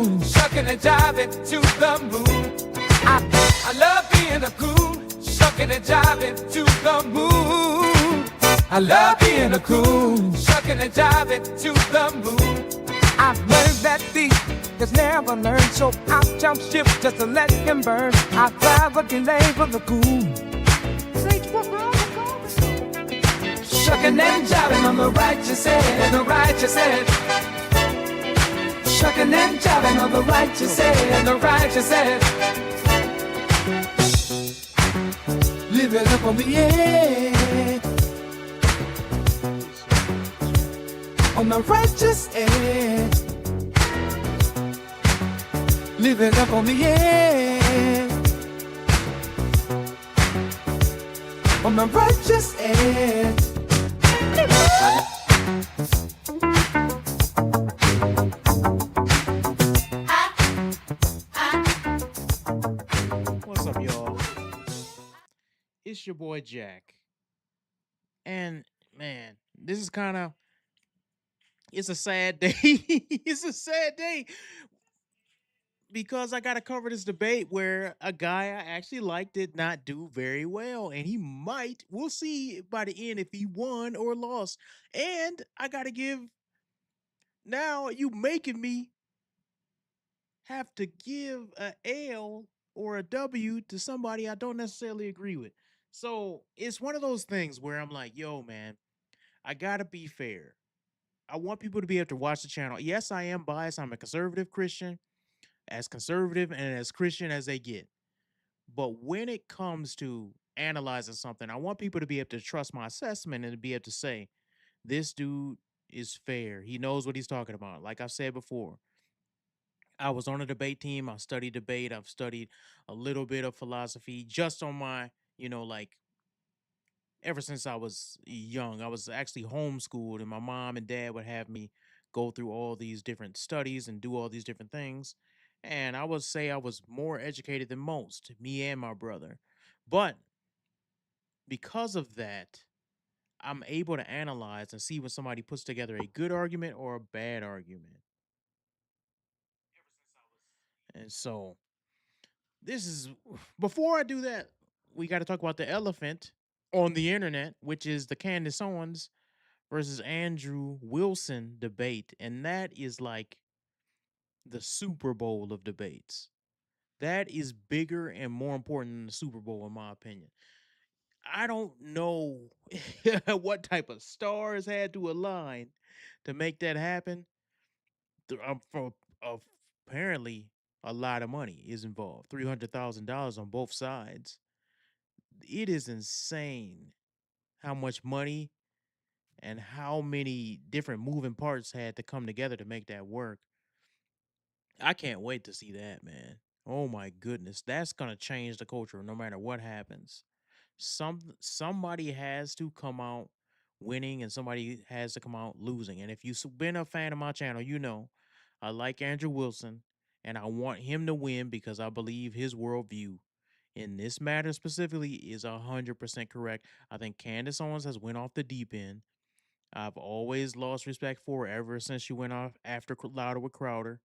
coon, shucking and jiving to the moon. I love being a coon, shucking and jiving to the moon. I love being a coon, shucking and jiving to the moon. I've learned that thief has never learned, so I'll jump ship just to let him burn. I'd rather delay for the coon. Shucking and jiving on the righteous end, the righteous end. Shucking and jiving on the righteous end, the righteous end. Living up on the edge, on the righteous edge. Living up on the edge, on the righteous edge. What's up, y'all? It's your boy Jack. And man, this is kind of it's a sad day. It's a sad day because I got to cover this debate where a guy I actually like did not do very well, and he might. We'll see by the end if he won or lost. And I got to give now you making me have to give a L or a W to somebody I don't necessarily agree with. So it's one of those things where I'm like, yo, man, I gotta be fair. I want people to be able to watch the channel. Yes, I am biased. I'm a conservative Christian, as conservative and as Christian as they get. But when it comes to analyzing something, I want people to be able to trust my assessment and to be able to say, this dude is fair. He knows what he's talking about. Like I've said before, I was on a debate team. I studied debate. I've studied a little bit of philosophy just on my, like ever since I was young. I was actually homeschooled, and my mom and dad would have me go through all these different studies and do all these different things. And I would say I was more educated than most, me and my brother. But because of that, I'm able to analyze and see when somebody puts together a good argument or a bad argument. And so this is before I do that, we got to talk about the elephant on the internet, which is the Candace Owens versus Andrew Wilson debate. And that is like the Super Bowl of debates. That is bigger and more important than the Super Bowl, in my opinion. I don't know what type of stars had to align to make that happen. For apparently, a lot of money is involved. $300,000 on both sides. It is insane how much money and how many different moving parts had to come together to make that work. I can't wait to see that, man. Oh my goodness, that's gonna change the culture no matter what happens. Somebody has to come out winning and somebody has to come out losing. And if you've been a fan of my channel, you know I like Andrew Wilson and I want him to win because I believe his worldview in this matter specifically is 100% correct. I think Candace Owens has went off the deep end. I've always lost respect for her ever since she went off after Louder with Crowder.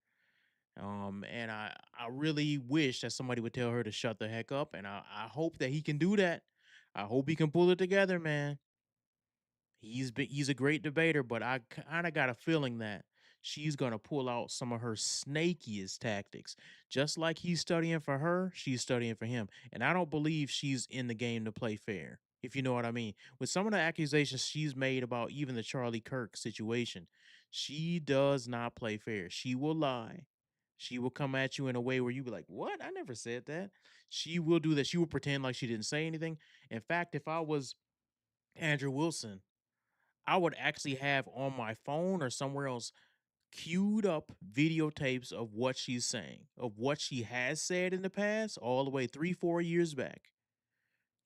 And I really wish that somebody would tell her to shut the heck up. And I hope that he can do that. I hope he can pull it together, man. He's a great debater, but I kind of got a feeling that she's gonna pull out some of her snakiest tactics. Just like he's studying for her, she's studying for him. And I don't believe she's in the game to play fair, if you know what I mean. With some of the accusations she's made about even the Charlie Kirk situation, she does not play fair. She will lie. She will come at you in a way where you be like, "What? I never said that." She will do that. She will pretend like she didn't say anything. In fact, if I was Andrew Wilson, I would actually have on my phone or somewhere else queued up videotapes of what she's saying, of what she has said in the past, all the way 3, 4 years back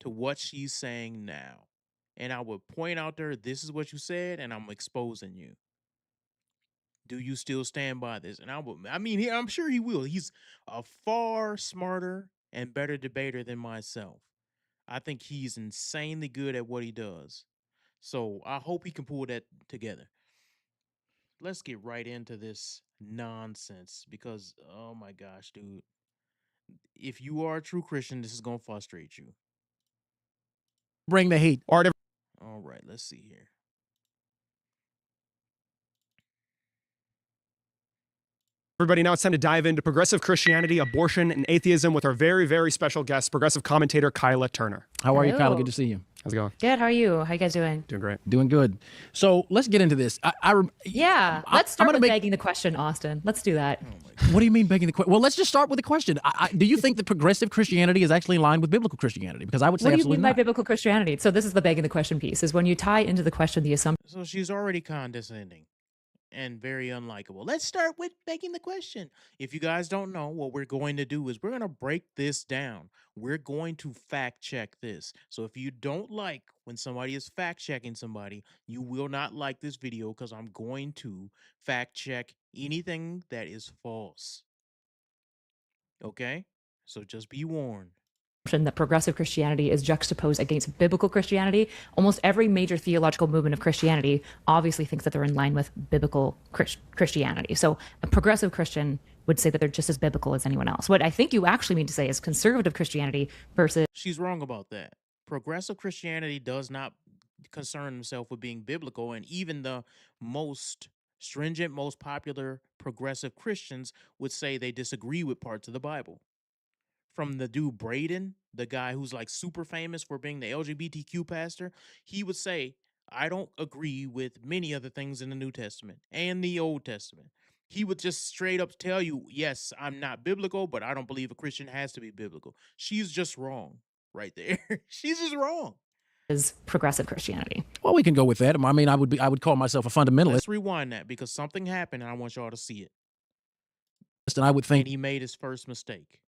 to what she's saying now. And I would point out to her, this is what you said, and I'm exposing you. Do you still stand by this? And I'm sure he will. He's a far smarter and better debater than myself. I think he's insanely good at what he does. So I hope he can pull that together. Let's get right into this nonsense because oh my gosh, dude. If you are a true Christian, this is gonna frustrate you. Bring the heat. Art of All right, let's see here. Everybody, now it's time to dive into progressive Christianity, abortion, and atheism with our very, very special guest, progressive commentator Kyla Turner. How are you, Kyla? Hello. Good to see you. How's it going? Good. How are you? How you guys doing? Doing great. Doing good. So let's get into this. Yeah. Let's start with begging the question, Austin. Let's do that. What do you mean begging the question? Well, let's just start with the question. Do you think that progressive Christianity is actually in line with biblical Christianity? Because I would say What do you absolutely mean by not. biblical Christianity? So this is the begging the question piece, is when you tie into the question the assumption So she's already condescending and very unlikable. Let's start with begging the question. If you guys don't know, what we're going to do is we're going to break this down. We're going to fact check this. So if you don't like when somebody is fact checking somebody, you will not like this video because I'm going to fact check anything that is false. Okay? So just be warned. that progressive Christianity is juxtaposed against biblical Christianity. Almost every major theological movement of Christianity obviously thinks that they're in line with biblical Christianity. So a progressive Christian would say that they're just as biblical as anyone else. What I think you actually mean to say is conservative Christianity versus She's wrong about that. Progressive Christianity does not concern himself with being biblical, and even the most stringent, most popular progressive Christians would say they disagree with parts of the Bible. From the dude Braden, the guy who's like super famous for being the LGBTQ pastor, he would say, I don't agree with many of the things in the New Testament and the Old Testament. He would just straight up tell you, yes, I'm not biblical, but I don't believe a Christian has to be biblical. She's just wrong right there. She's just wrong. progressive Christianity. Well, we can go with that. I mean, I would call myself a fundamentalist, Let's rewind that because something happened and I want y'all to see it. and I would And think he made his first mistake.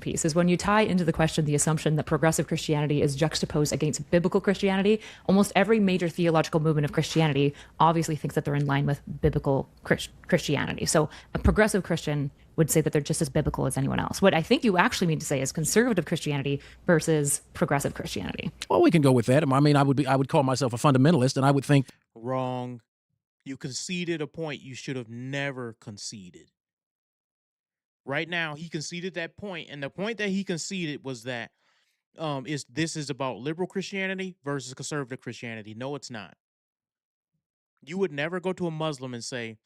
Piece is when you tie into the question the assumption that progressive Christianity is juxtaposed against biblical Christianity. Almost every major theological movement of Christianity obviously thinks that they're in line with biblical Christianity. So a progressive Christian would say that they're just as biblical as anyone else. What I think you actually mean to say is conservative Christianity versus progressive Christianity. well, we can go with that. I mean, I would call myself a fundamentalist, and I would think Wrong. You conceded a point you should have never conceded. Right now, he conceded that point, and the point that he conceded was that this is about liberal Christianity versus conservative Christianity. No, it's not. You would never go to a Muslim and say,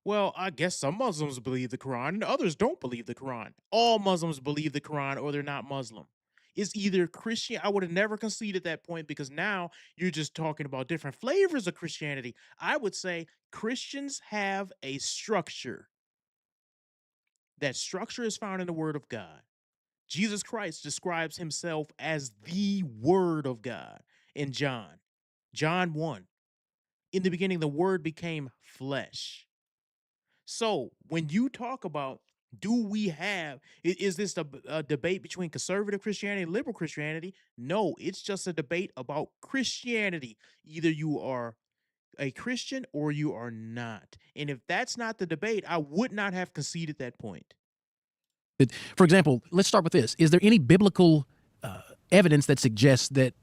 well, I guess some Muslims believe the Quran and others don't believe the Quran. All Muslims believe the Quran or they're not Muslim. It's either Christian. I would have never conceded that point because now you're just talking about different flavors of Christianity. I would say Christians have a structure. That structure is found in the Word of God. Jesus Christ describes himself as the Word of God in John. John 1. In the beginning, the Word became flesh. So when you talk about is this a debate between conservative Christianity and liberal Christianity? No, it's just a debate about Christianity. Either you are a Christian or you are not. And if that's not the debate, I would not have conceded that point. that, for example, let's start with this: is there any biblical evidence that suggests that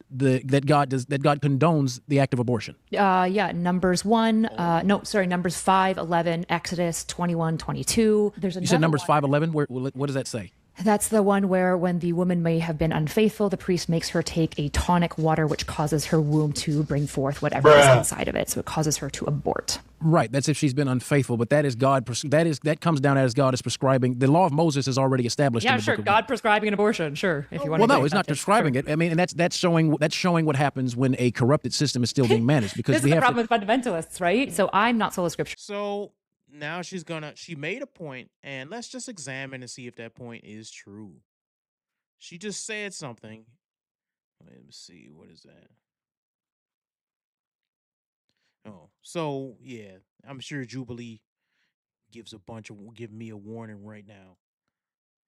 God condones the act of abortion? Numbers 5, 11, Exodus 21, 22. There's another You said Numbers one. 5:11. What does that say? That's the one where when the woman may have been unfaithful, the priest makes her take a tonic water, which causes her womb to bring forth whatever is inside of it. So it causes her to abort. Right, that's if she's been unfaithful, but that is God. That comes down as God is prescribing. The law of Moses is already established. Yeah, in the sure. Book of God prescribing an abortion. Sure. If you want Well, to. no, it's not prescribing it. I mean, and that's showing what happens when a corrupted system is still being managed. Because This is the problem with fundamentalists, right? So I'm not sola scriptura. So now she made a point, and let's just examine and see if that point is true. She just said something. Let me see. What is that? Oh, so yeah, I'm sure Jubilee give me a warning right now.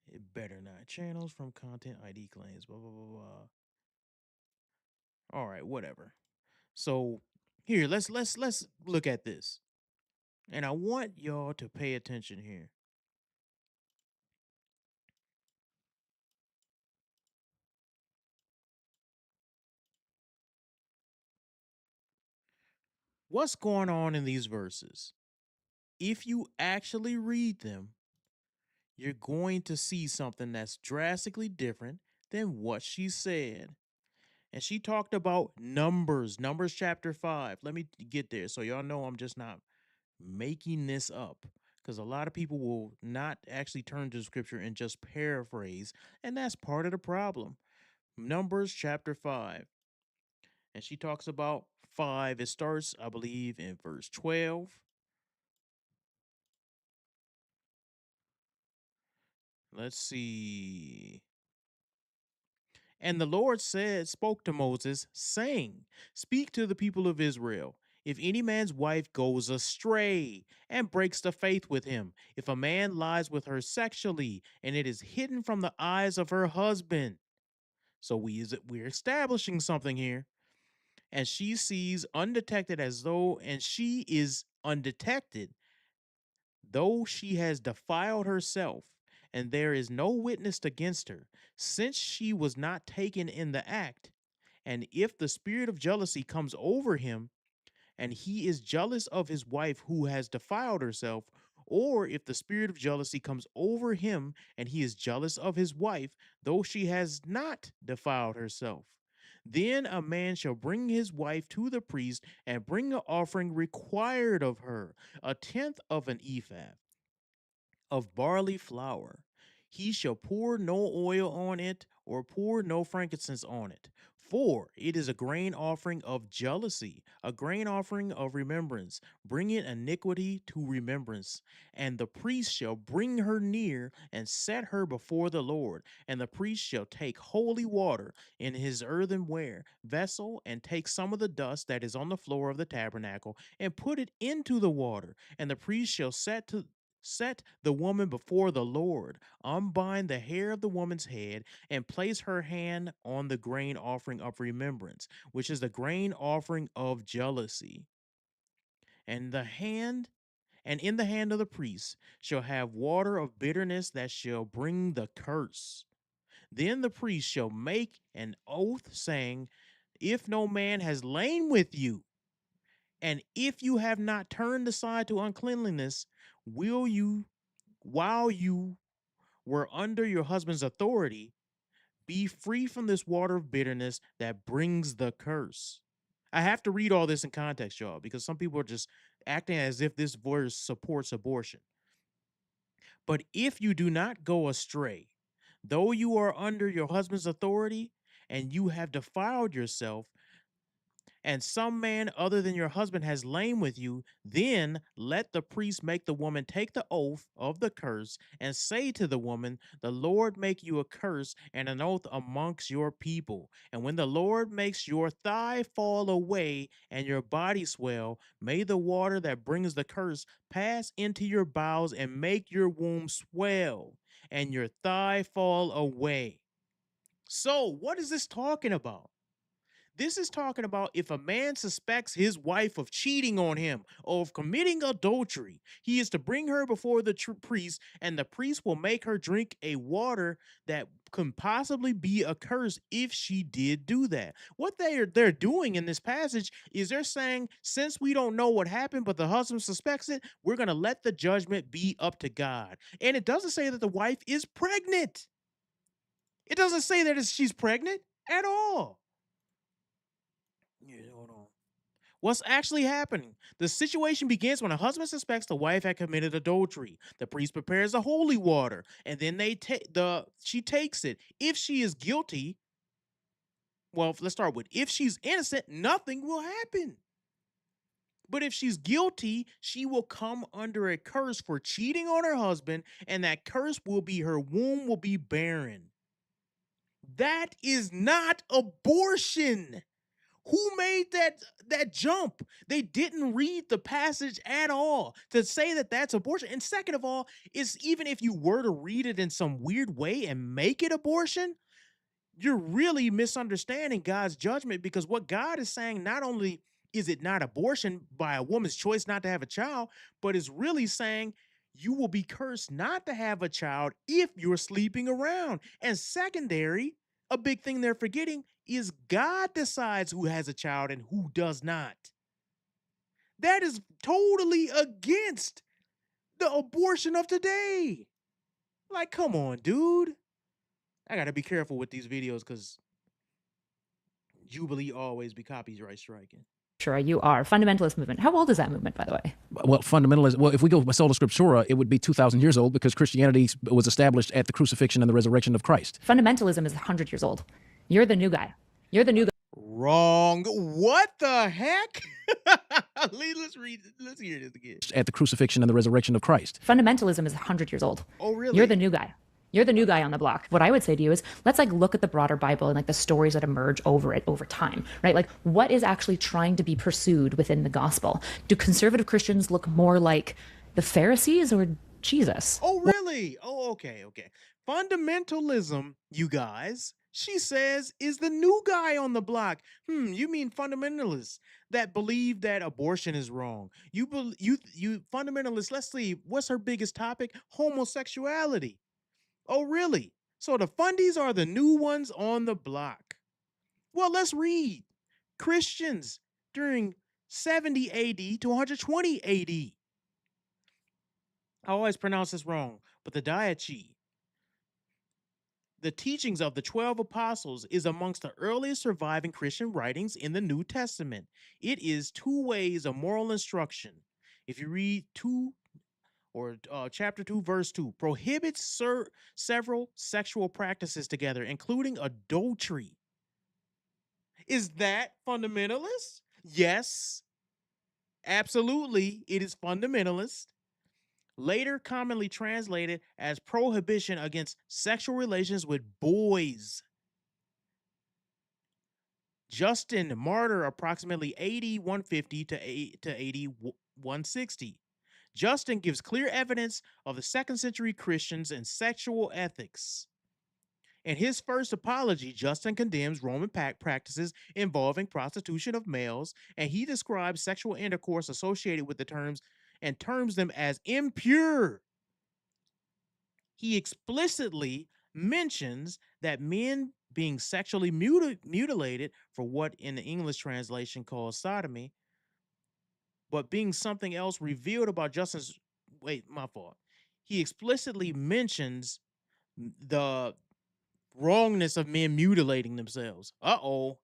It better not. Channels from content ID claims. Blah blah blah blah. All right, whatever. So here, let's look at this, and I want y'all to pay attention here. what's going on in these verses? If you actually read them, you're going to see something that's drastically different than what she said. And she talked about Numbers chapter 5. Let me get there so y'all know I'm just not making this up. Because a lot of people will not actually turn to scripture and just paraphrase. And that's part of the problem. Numbers chapter 5. And she talks about 5. It starts, I believe, in verse 12. Let's see. And the Lord spoke to Moses, saying, Speak to the people of Israel. If any man's wife goes astray and breaks the faith with him, if a man lies with her sexually and it is hidden from the eyes of her husband. So we're establishing something here. And she sees undetected as though, and she is undetected, though she has defiled herself, and there is no witness against her, since she was not taken in the act. And if the spirit of jealousy comes over him, and he is jealous of his wife who has defiled herself, or if the spirit of jealousy comes over him, and he is jealous of his wife, though she has not defiled herself, then a man shall bring his wife to the priest and bring an offering required of her, a tenth of an ephah of barley flour. He shall pour no oil on it, or pour no frankincense on it. For it is a grain offering of jealousy, a grain offering of remembrance, bringing iniquity to remembrance. And the priest shall bring her near and set her before the Lord. And the priest shall take holy water in his earthenware vessel, and take some of the dust that is on the floor of the tabernacle, and put it into the water. And the priest shall set the woman before the Lord, unbind the hair of the woman's head, and place her hand on the grain offering of remembrance, which is the grain offering of jealousy. And in the hand of the priest shall have water of bitterness that shall bring the curse. Then the priest shall make an oath, saying, If no man has lain with you, and if you have not turned aside to uncleanliness, will you, while you were under your husband's authority, be free from this water of bitterness that brings the curse. I have to read all this in context, y'all, because some people are just acting as if this verse supports abortion. But if you do not go astray, though you are under your husband's authority, and you have defiled yourself, and some man other than your husband has lain with you, then let the priest make the woman take the oath of the curse, and say to the woman, The Lord make you a curse and an oath amongst your people. And when the Lord makes your thigh fall away and your body swell, may the water that brings the curse pass into your bowels and make your womb swell and your thigh fall away. So, what is this talking about? This is talking about if a man suspects his wife of cheating on him or of committing adultery, he is to bring her before the priest, and the priest will make her drink a water that can possibly be a curse if she did do that. What they're doing in this passage is they're saying, since we don't know what happened, but the husband suspects it, we're going to let the judgment be up to God. And it doesn't say that the wife is pregnant. It doesn't say that she's pregnant at all. Yeah, hold on. What's actually happening? The situation begins when a husband suspects the wife had committed adultery. The priest prepares the holy water, and then she takes it. If she is guilty, well, let's start with if she's innocent, nothing will happen. But if she's guilty, she will come under a curse for cheating on her husband, and that curse will be her womb will be barren. That is not abortion. Who made that jump? They didn't read the passage at all to say that that's abortion. And second of all, is even if you were to read it in some weird way and make it abortion, you're really misunderstanding God's judgment, because what God is saying, not only is it not abortion by a woman's choice not to have a child, but is really saying you will be cursed not to have a child if you're sleeping around. And secondary, a big thing they're forgetting is God decides who has a child and who does not. That is totally against the abortion of today. Like, come on, dude. I gotta be careful with these videos because Jubilee always be copyright striking. Sure, you are. Fundamentalist movement. How old is that movement, by the way? Well, fundamentalism. Well, if we go by sola scriptura, it would be 2,000 years old because Christianity was established at the crucifixion and the resurrection of Christ. Fundamentalism is 100 years old. You're the new guy. You're the new guy. Wrong. What the heck? Let's read. Let's hear this again. At the crucifixion and the resurrection of Christ. Fundamentalism is 100 years old. Oh, really? You're the new guy. You're the new guy on the block. What I would say to you is let's like look at the broader Bible and like the stories that emerge over it over time, right? Like what is actually trying to be pursued within the gospel? Do conservative Christians look more like the Pharisees or Jesus? Oh, really? Oh, okay, okay. Fundamentalism, you guys, she says, is the new guy on the block. You mean fundamentalists that believe that abortion is wrong. You fundamentalists, let's see, what's her biggest topic? Homosexuality. Oh, really? So the fundies are the new ones on the block. Well, let's read. Christians during 70 AD to 120 AD. I always pronounce this wrong, but the diachi, the teachings of the 12 apostles, is amongst the earliest surviving Christian writings in the New Testament. It is two ways of moral instruction. If you read chapter 2, verse 2, prohibits several sexual practices together, including adultery. Is that fundamentalist? Yes, absolutely. It is fundamentalist. Later commonly translated as prohibition against sexual relations with boys. Justin Martyr, approximately AD 150 to AD 160. Justin gives clear evidence of the 2nd century Christians and sexual ethics. In his first apology, Justin condemns Roman practices involving prostitution of males, and he describes sexual intercourse associated with the terms and terms them as impure. He explicitly mentions that men being sexually mutilated for what in the English translation calls sodomy, but being something else revealed about Justin's, my fault. He explicitly mentions the wrongness of men mutilating themselves. Uh-oh.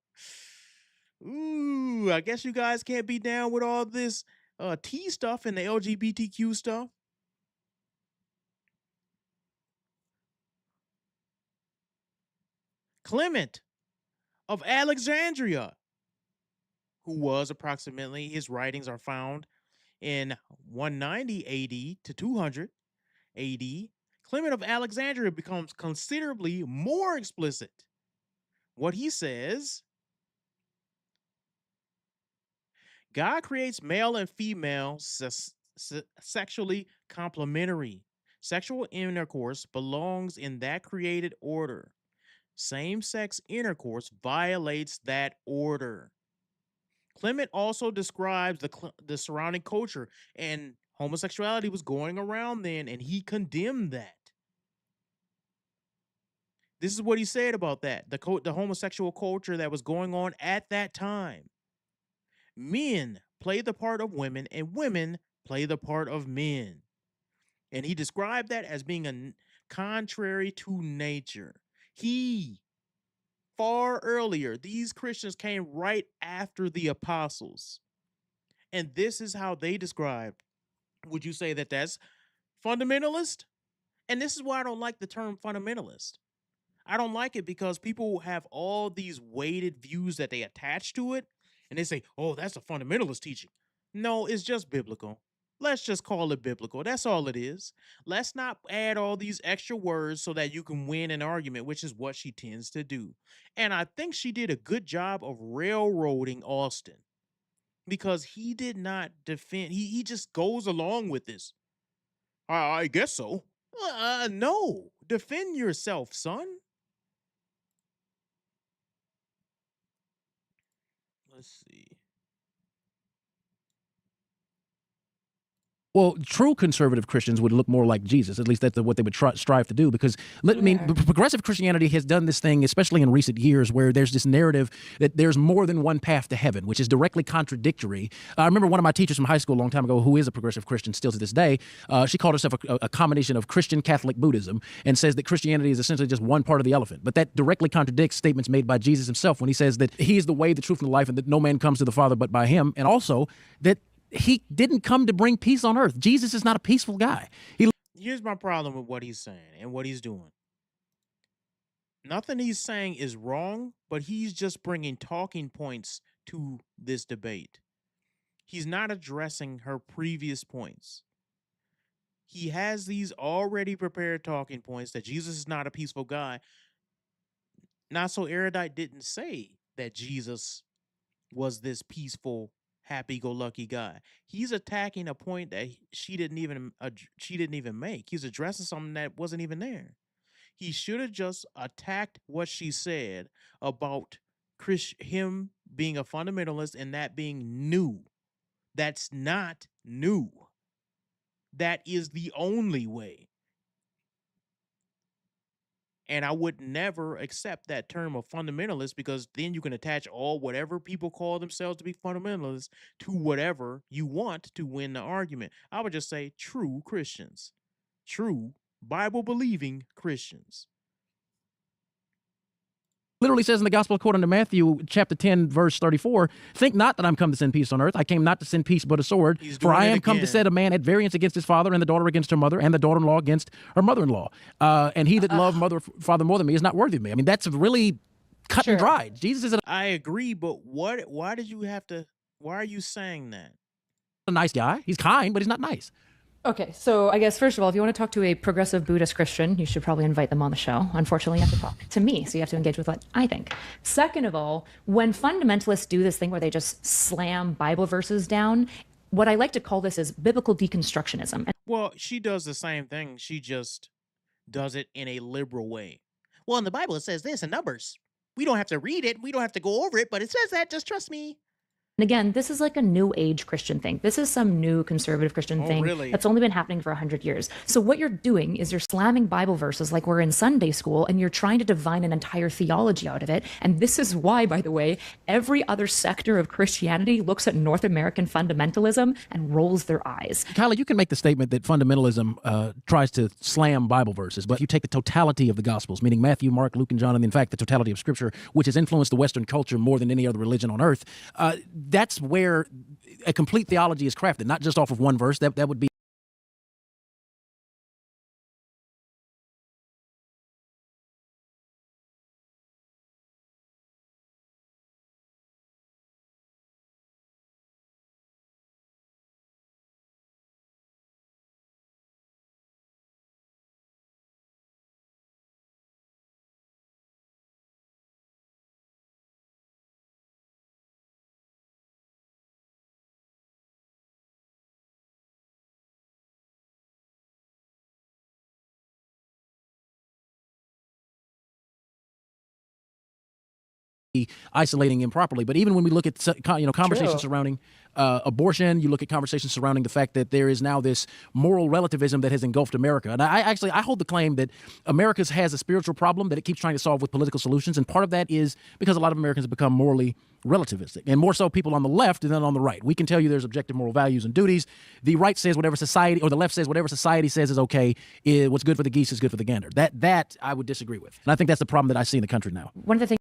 Ooh, I guess you guys can't be down with all this T stuff and the LGBTQ stuff. Clement of Alexandria, who was approximately, his writings are found in 190 AD to 200 AD. Clement of Alexandria becomes considerably more explicit. What he says: God creates male and female sexually complementary. Sexual intercourse belongs in that created order. Same-sex intercourse violates that order. Clement also describes the surrounding culture, and homosexuality was going around then, and he condemned that. This is what he said about that, the homosexual culture that was going on at that time. Men play the part of women, and women play the part of men. And he described that as being contrary to nature. Far earlier, these Christians came right after the apostles. And this is how they described. Would you say that that's fundamentalist? And this is why I don't like the term fundamentalist. I don't like it because people have all these weighted views that they attach to it. And they say, oh, that's a fundamentalist teaching. No, it's just biblical. Let's just call it biblical. That's all it is. Let's not add all these extra words so that you can win an argument, which is what she tends to do. And I think she did a good job of railroading Austin because he did not defend. He just goes along with this. I guess so. No. Defend yourself, son. Let's see. Well, true conservative Christians would look more like Jesus. At least that's what they would strive to do. Because progressive Christianity has done this thing, especially in recent years, where there's this narrative that there's more than one path to heaven, which is directly contradictory. I remember one of my teachers from high school a long time ago, who is a progressive Christian still to this day. She called herself a combination of Christian Catholic Buddhism, and says that Christianity is essentially just one part of the elephant. But that directly contradicts statements made by Jesus himself when he says that he is the way, the truth, and the life, and that no man comes to the Father but by him, and also that he didn't come to bring peace on earth. Jesus is not a peaceful guy. Here's my problem with what he's saying and what he's doing. Nothing he's saying is wrong, but he's just bringing talking points to this debate. He's not addressing her previous points. He has these already prepared talking points that Jesus is not a peaceful guy. Not so Erudite didn't say that Jesus was this peaceful, happy-go-lucky guy. He's attacking a point that she didn't even make. He's addressing something that wasn't even there. He should have just attacked what she said about him being a fundamentalist and that being new. That's not new. That is the only way. And I would never accept that term of fundamentalist, because then you can attach whatever people call themselves to be fundamentalists to whatever you want to win the argument. I would just say true Christians, true Bible-believing Christians. Literally says in the gospel according to Matthew chapter 10, verse 34, think not that I'm come to send peace on earth. I came not to send peace, but a sword. For I am come to set a man at variance against his father, and the daughter against her mother, and the daughter-in-law against her mother-in-law. And he that loved mother, father more than me is not worthy of me. I mean, that's really cut and dried. Jesus is I agree, but why are you saying that? a nice guy. He's kind, but he's not nice. Okay, so I guess first of all, if you want to talk to a progressive Buddhist Christian, you should probably invite them on the show. Unfortunately, you have to talk to me, so you have to engage with what I think. Second of all, when fundamentalists do this thing where they just slam Bible verses down, what I like to call this is biblical deconstructionism. Well, she does the same thing. She just does it in a liberal way. Well, in the Bible, it says this in Numbers. We don't have to read it. We don't have to go over it, but it says that. Just trust me. And again, this is like a new age Christian thing. This is some new conservative Christian thing really? that's only been happening for 100 years. So what you're doing is you're slamming Bible verses like we're in Sunday school, and you're trying to divine an entire theology out of it. And this is why, by the way, every other sector of Christianity looks at North American fundamentalism and rolls their eyes. Kyla, you can make the statement that fundamentalism tries to slam Bible verses, but if you take the totality of the Gospels, meaning Matthew, Mark, Luke, and John, and in fact the totality of Scripture, which has influenced the Western culture more than any other religion on earth, that's where a complete theology is crafted, not just off of one verse. That would be isolating improperly. But even when we look at conversations surrounding abortion, you look at conversations surrounding the fact that there is now this moral relativism that has engulfed America. And I hold the claim that America has a spiritual problem that it keeps trying to solve with political solutions. And part of that is because a lot of Americans have become morally relativistic, and more so people on the left than on the right. We can tell you there's objective moral values and duties. The right says whatever society, or the left says whatever society says is okay. What's good for the geese is good for the gander. That I would disagree with. And I think that's the problem that I see in the country now. One of the things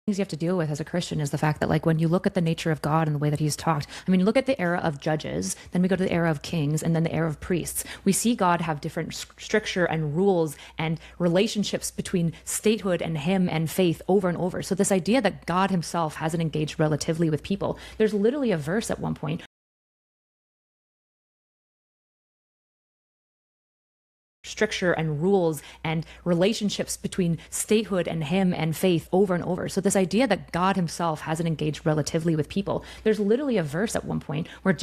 things you have to deal with as a Christian is the fact that, like, when you look at the nature of God and the way that he's talked, I mean, look at the era of judges, then we go to the era of kings, and then the era of priests. We see God have different stricture and rules and relationships between statehood and him and faith over and over. So this idea that God himself hasn't engaged relatively with people, there's literally a verse at one point stricture and rules and relationships between statehood and him and faith over and over. So this idea that God himself hasn't engaged relatively with people, there's literally a verse at one point where